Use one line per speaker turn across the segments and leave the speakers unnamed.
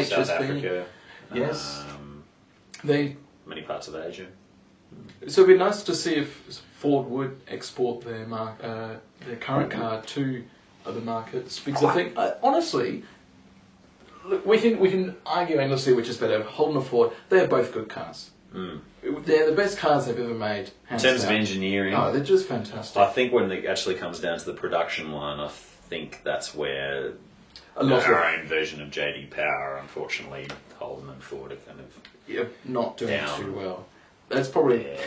South Africa.
Yes.
Many parts of Asia.
So it'd be nice to see if Ford would export their current car to other markets, because I think, honestly, look, we can argue endlessly which is better, Holden or Ford. They're both good cars. They're the best cars they've ever made.
In terms of engineering,
they're just fantastic.
I think when it actually comes down to the production line, I think that's where our own version of JD Power, unfortunately, Holden and Ford are kind of
not doing
down.
too well. That's probably...
Yeah.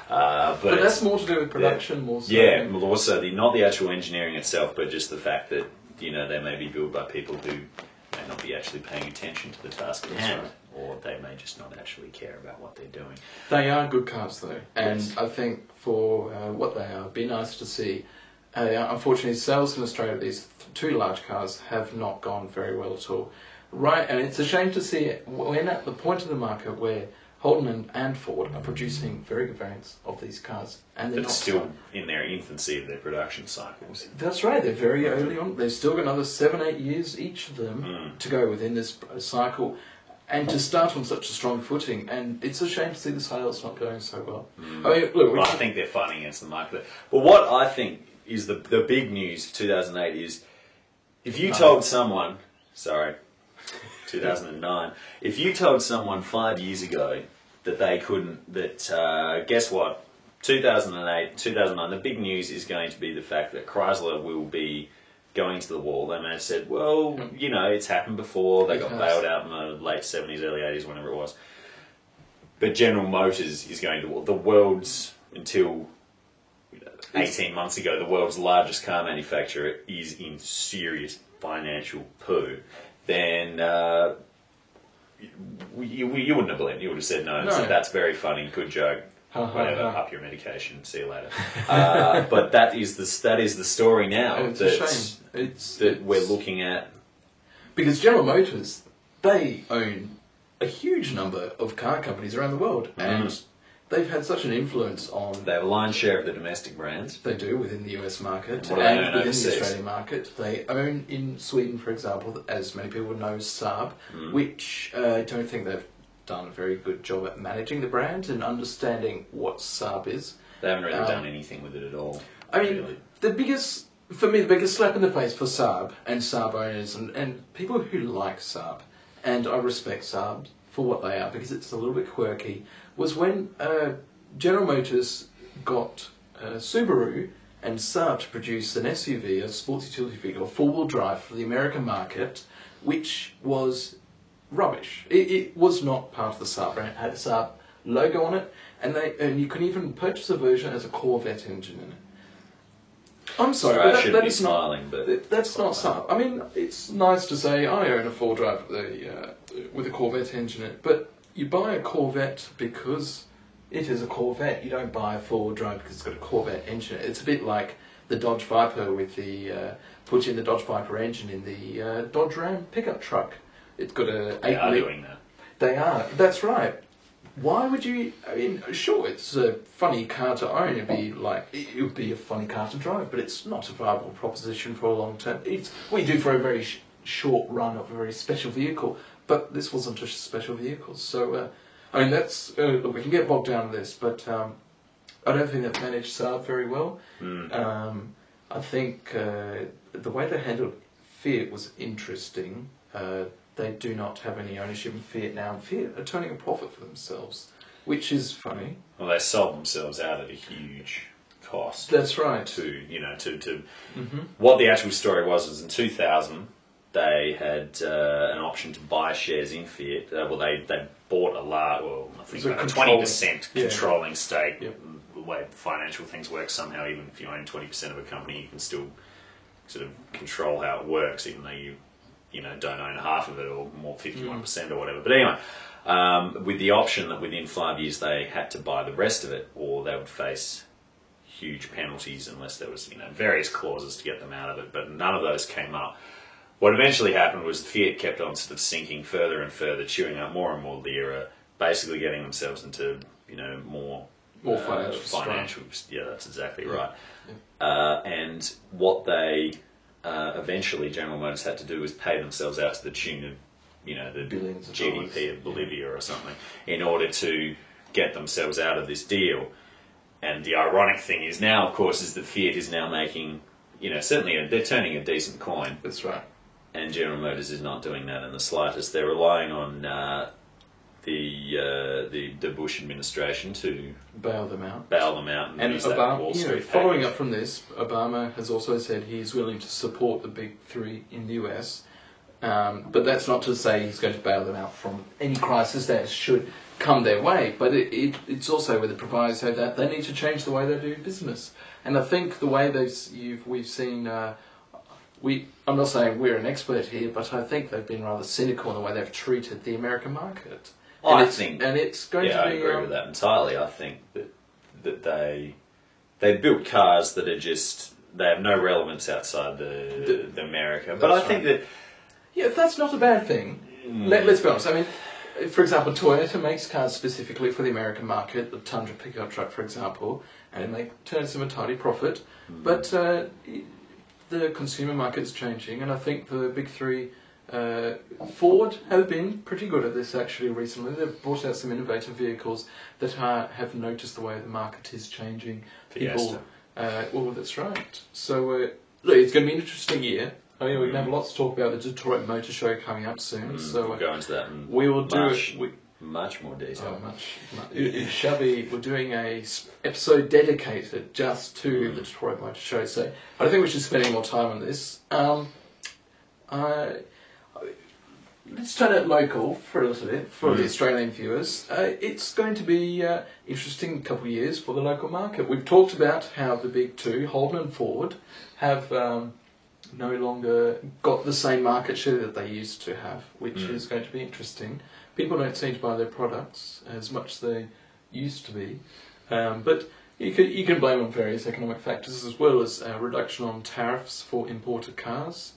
But that's more to do with production, more so.
Yeah, well, also not the actual engineering itself, but just the fact that, they may be built by people who may not be actually paying attention to the task at hand, or they may just not actually care about what they're doing.
They are good cars, though, and I think for what they are, it'd be nice to see. Unfortunately, sales in Australia of these two large cars have not gone very well at all. Right, and it's a shame to see it when at the point of the market where Holden and Ford are producing very good variants of these cars, and they're
not still in their infancy of their production cycles.
That's right. They're very early on. They've still got another 7-8 years each of them to go within this cycle, and to start on such a strong footing. And it's a shame to see the sales not going so well. I mean, look,
I think they're fighting against the market. But what I think is the big news of 2008 is if you told someone, 2009, if you told someone 5 years ago that they couldn't, guess what, 2008, 2009, the big news is going to be the fact that Chrysler will be going to the wall. They may have said, well, it's happened before, they got bailed out in the late 70s, early 80s, whenever it was. But General Motors is going to the wall. The world's, until 18 months ago, the world's largest car manufacturer is in serious financial poo. Then you wouldn't have believed. You would have said no. Said, that's very funny. Good joke. Whatever. Up your medication. See you later. But that is the story now.
It's a shame.
That we're looking at,
because General Motors, they own a huge number of car companies around the world, and they've had such an influence on...
They have a lion's share of the domestic brands.
They do, within the US market, and within the Australian market. They own, in Sweden, for example, as many people know, Saab, which I don't think they've done a very good job at managing the brand and understanding what Saab is.
They haven't really done anything with it at all.
I mean, the biggest slap in the face for Saab and Saab owners and people who like Saab, and I respect Saab for what they are because it's a little bit quirky, was when General Motors got Subaru and Saab to produce an SUV, a sports utility vehicle, a four-wheel drive for the American market, which was rubbish. It was not part of the Saab brand. It had a Saab logo on it, and you can even purchase a version as a Corvette engine in it. I'm sorry, but that's not Saab. I mean, it's nice to say I own a four-wheel drive with a Corvette engine in it, but you buy a Corvette because it is a Corvette. You don't buy a four-wheel drive because it's got a Corvette engine. It's a bit like the Dodge Viper with put in the Dodge Viper engine in the Dodge Ram pickup truck. It's got a...
They are doing that.
They are. That's right. Why would you... I mean, sure, it's a funny car to own. It would be a funny car to drive, but it's not a viable proposition for a long term. It's what you do for a very short run of a very special vehicle, but this wasn't a special vehicle. So, I mean, that's... we can get bogged down in this, but I don't think they've managed Saab very well. I think the way they handled Fiat was interesting. They do not have any ownership in Fiat now. Fiat are turning a profit for themselves, which is funny.
Well, they sold themselves out at a huge cost.
That's right.
What the actual story was in 2000, they had an option to buy shares in Fiat. They bought I think about a 20% controlling stake.
Yep.
The way financial things work, somehow, even if you own 20% of a company, you can still sort of control how it works, even though you don't own half of it or more 51% or whatever. But anyway, with the option that within 5 years they had to buy the rest of it, or they would face huge penalties unless there was various clauses to get them out of it. But none of those came up. What eventually happened was Fiat kept on sort of sinking further and further, chewing up more and more lira, basically getting themselves into more financial. Yeah, that's exactly right. Yeah. And what they eventually General Motors had to do was pay themselves out to the tune of you know, the
Billions of
GDP
dollars.
of Bolivia or something, in order to get themselves out of this deal. And the ironic thing is now, of course, is that Fiat is now making, you know, certainly they're turning a decent coin.
That's right.
And General Motors is not doing that in the slightest. They're relying on the Bush administration to
bail them out.
And use that Wall Street
following
package.
up from this, Obama has also said he's willing to support the big three in the US. But that's not to say he's going to bail them out from any crisis that should come their way. But it's also with the proviso that they need to change the way they do business. And I think the way we've seen, I'm not saying we're an expert here, but I think they've been rather cynical in the way they've treated the American market.
I
it's going to be.
I agree with that entirely. I think that they built cars that are just, they have no relevance outside the America. But I think that.
Yeah, that's not a bad thing. Let's be honest. I mean, for example, Toyota makes cars specifically for the American market, the Tundra pickup truck, for example, and it turns them a tidy profit. But the consumer market is changing, and I think the big three, Ford have been pretty good at this actually recently. They've brought out some innovative vehicles that have noticed the way the market is changing.
Fiesta.
Well, that's right. So, look, it's going to be an interesting year. I mean, we're going to have lots to talk about the Detroit Motor Show coming up soon. So
we'll go into that in
we will
much more detail.
It shall be. We're doing a episode dedicated just to the Detroit Motor Show. So I don't think we should spend any more time on this. Let's turn it local for a little bit for the Australian viewers. It's going to be interesting couple of years for the local market. We've talked about how the big two, Holden and Ford, have no longer got the same market share that they used to have, which is going to be interesting. People don't seem to buy their products as much as they used to be, but you can blame on various economic factors as well as reduction on tariffs for imported cars.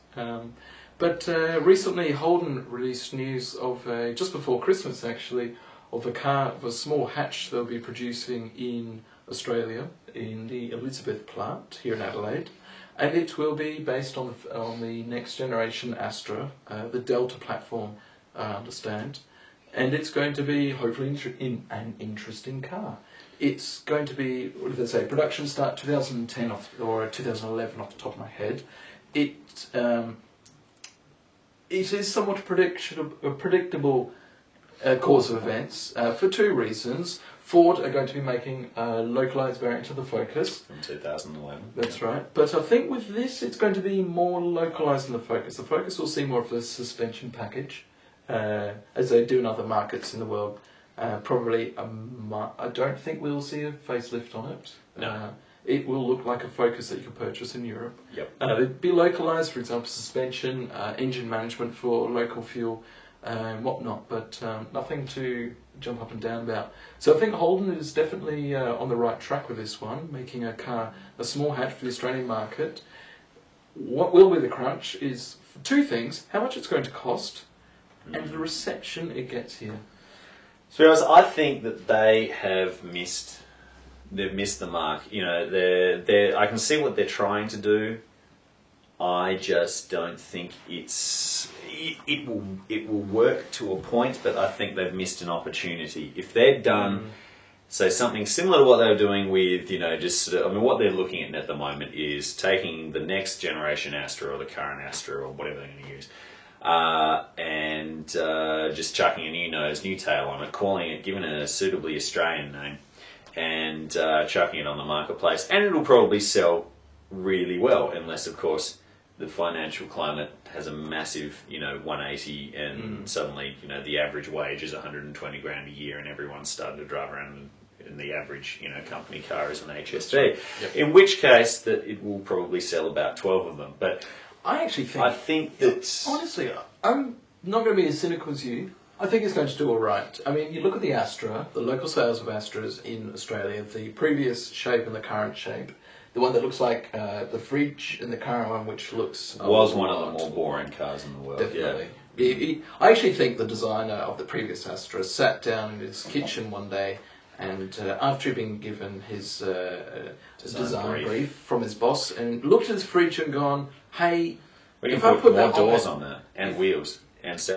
But recently Holden released news of just before Christmas actually, of a small hatch they'll be producing in Australia in the Elizabeth plant here in Adelaide. And it will be based on the next generation Astra, the Delta platform, I understand. And it's going to be hopefully an interesting car. It's going to be, what did they say, production start 2010 or 2011 off the top of my head. It is somewhat a predictable course of events for two reasons. Ford are going to be making a localised variant of the Focus.
From 2011.
That's right. But I think with this, it's going to be more localised than the Focus. The Focus will see more of a suspension package, as they do in other markets in the world. Probably, I don't think we'll see a facelift on it.
No.
It will look like a Focus that you can purchase in Europe.
Yep.
It'd be localised, for example, suspension, engine management for local fuel, and whatnot, but nothing to jump up and down about. So I think Holden is definitely on the right track with this one, making a small hatch for the Australian market. What will be the crunch is two things: how much it's going to cost, and the reception it gets here.
So I think that they've missed the mark. You know, I can see what they're trying to do. I just don't think it will work to a point, but I think they've missed an opportunity. If they'd done, say, something similar to what they were doing with, you know, just sort of, I mean, what they're looking at the moment is taking the next generation Astra or the current Astra or whatever they're going to use, and just chucking a new nose, new tail on it, giving it a suitably Australian name, and chucking it on the marketplace, and it'll probably sell really well, unless, of course, the financial climate has a massive, 180, and suddenly, the average wage is 120 grand a year, and everyone's starting to drive around in the average, company car is an HSV. Yep. In which case, that it will probably sell about 12 of them. But
I think that honestly, I'm not going to be as cynical as you. I think it's going to do all right. I mean, you look at the Astra, the local sales of Astras in Australia, the previous shape and the current shape. The one that looks like the fridge and the current one, which looks...
was one of the more boring cars in the world.
Definitely. Yeah. I actually think the designer of the previous Astra sat down in his kitchen one day and after he'd been given his design brief from his boss and looked at his fridge and gone, hey...
We can put more doors on there and wheels and stuff.